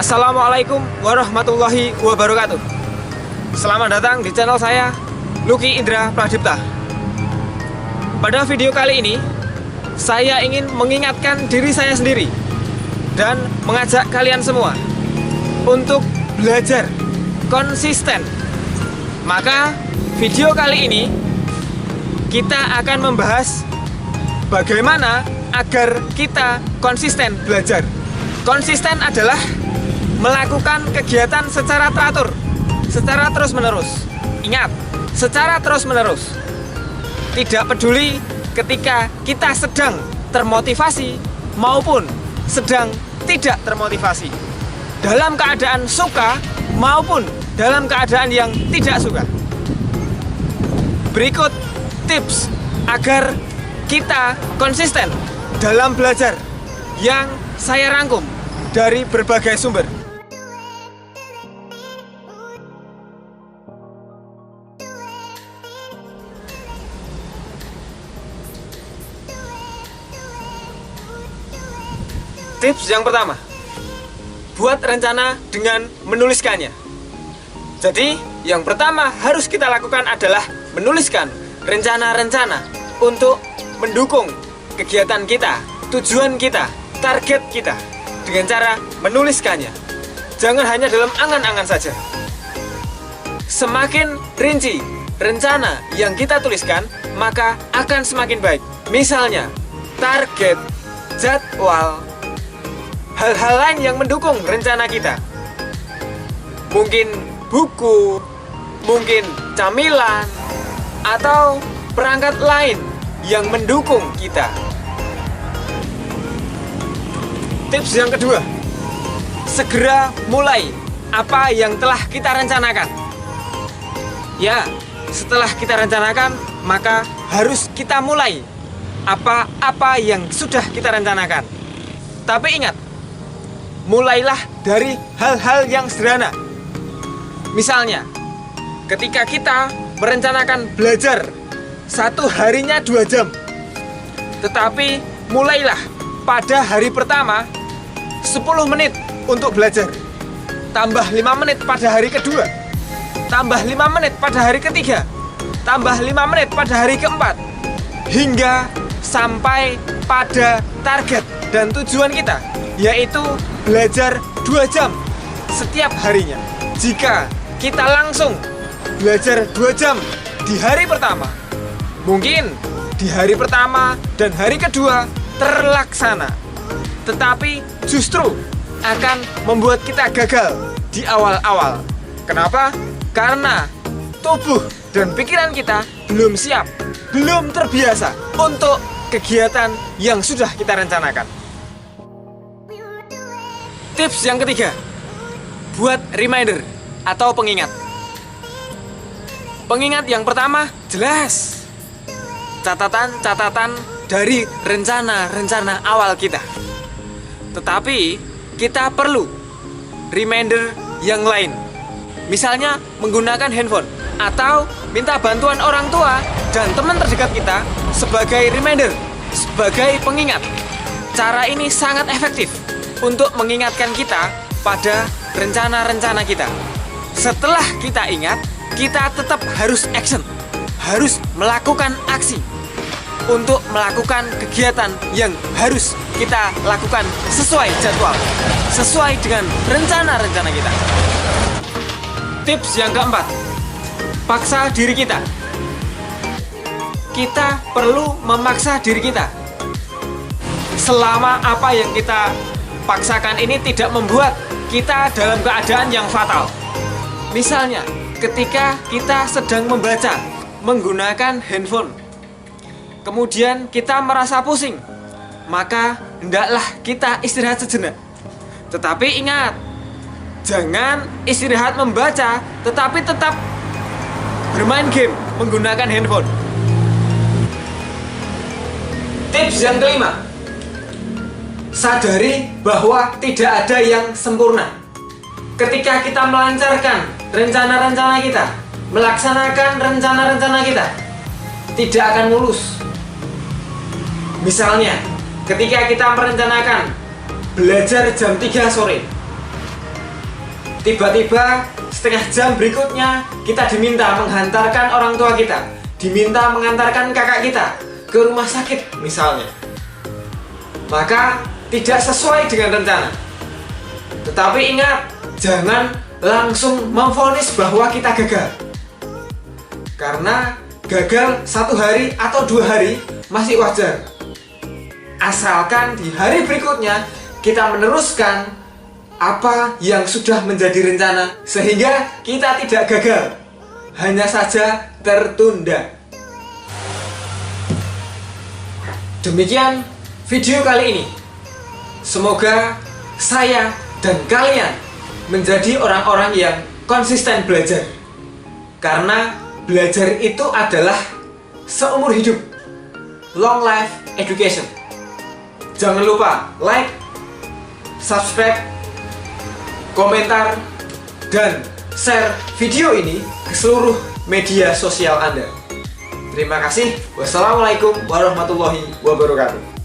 Assalamualaikum warahmatullahi wabarakatuh. Selamat datang di channel saya, Lucky Indra Pradipta. Pada video kali ini, saya ingin mengingatkan diri saya sendiri dan mengajak kalian semua untuk belajar konsisten. Maka video kali ini kita akan membahas bagaimana agar kita konsisten belajar. Konsisten adalah melakukan kegiatan secara teratur, secara terus-menerus. Ingat, secara terus-menerus. Tidak peduli ketika kita sedang termotivasi maupun sedang tidak termotivasi. Dalam keadaan suka maupun dalam keadaan yang tidak suka. Berikut tips agar kita konsisten dalam belajar yang saya rangkum dari berbagai sumber. Tips yang pertama, buat rencana dengan menuliskannya. Jadi, yang pertama harus kita lakukan adalah menuliskan rencana-rencana untuk mendukung kegiatan kita, tujuan kita, target kita dengan cara menuliskannya. Jangan hanya dalam angan-angan saja. Semakin rinci rencana yang kita tuliskan, maka akan semakin baik. Misalnya, target, jadwal, hal-hal lain yang mendukung rencana kita. Mungkin buku, mungkin camilan, atau perangkat lain yang mendukung kita. Tips yang kedua, segera mulai apa yang telah kita rencanakan. Ya, setelah kita rencanakan, maka harus kita mulai apa-apa yang sudah kita rencanakan. Tapi ingat, mulailah dari hal-hal yang sederhana. Misalnya, ketika kita merencanakan belajar satu harinya 2 jam, tetapi mulailah pada hari pertama 10 menit untuk belajar, tambah 5 menit pada hari kedua, tambah 5 menit pada hari ketiga, tambah 5 menit pada hari keempat, hingga sampai pada target dan tujuan kita, yaitu belajar 2 jam setiap harinya. Jika kita langsung belajar 2 jam di hari pertama, mungkin di hari pertama dan hari kedua terlaksana, tetapi justru akan membuat kita gagal di awal-awal. Kenapa? Karena tubuh dan pikiran kita belum siap, belum terbiasa untuk kegiatan yang sudah kita rencanakan. Tips yang ketiga, buat reminder atau pengingat. Pengingat yang pertama jelas, catatan-catatan dari rencana-rencana awal kita. Tetapi kita perlu reminder yang lain. Misalnya menggunakan handphone atau minta bantuan orang tua dan teman terdekat kita sebagai reminder, sebagai pengingat. Cara ini sangat efektif untuk mengingatkan kita pada rencana-rencana kita. Setelah kita ingat, kita tetap harus action, harus melakukan aksi untuk melakukan kegiatan yang harus kita lakukan sesuai jadwal, sesuai dengan rencana-rencana kita. Tips yang keempat, paksa diri kita. Kita perlu memaksa diri kita. Selama apa yang kita paksakan ini tidak membuat kita dalam keadaan yang fatal. Misalnya, ketika kita sedang membaca menggunakan handphone, kemudian kita merasa pusing, maka hendaklah kita istirahat sejenak. Tetapi ingat, jangan istirahat membaca, tetapi tetap bermain game menggunakan handphone. Tips yang kelima, sadari bahwa tidak ada yang sempurna. Ketika kita melancarkan rencana-rencana kita, melaksanakan rencana-rencana kita, tidak akan mulus. Misalnya, ketika kita merencanakan belajar jam 3 sore, tiba-tiba setengah jam berikutnya kita diminta menghantarkan orang tua kita, diminta mengantarkan kakak kita ke rumah sakit misalnya, maka tidak sesuai dengan rencana. Tetapi ingat, jangan langsung memvonis bahwa kita gagal. Karena gagal 1 hari atau 2 hari masih wajar, asalkan di hari berikutnya kita meneruskan apa yang sudah menjadi rencana, sehingga kita tidak gagal, hanya saja tertunda. Demikian video kali ini. Semoga saya dan kalian menjadi orang-orang yang konsisten belajar, karena belajar itu adalah seumur hidup. Long life education. Jangan lupa like, subscribe, komentar, dan share video ini ke seluruh media sosial Anda. Terima kasih. Wassalamualaikum warahmatullahi wabarakatuh.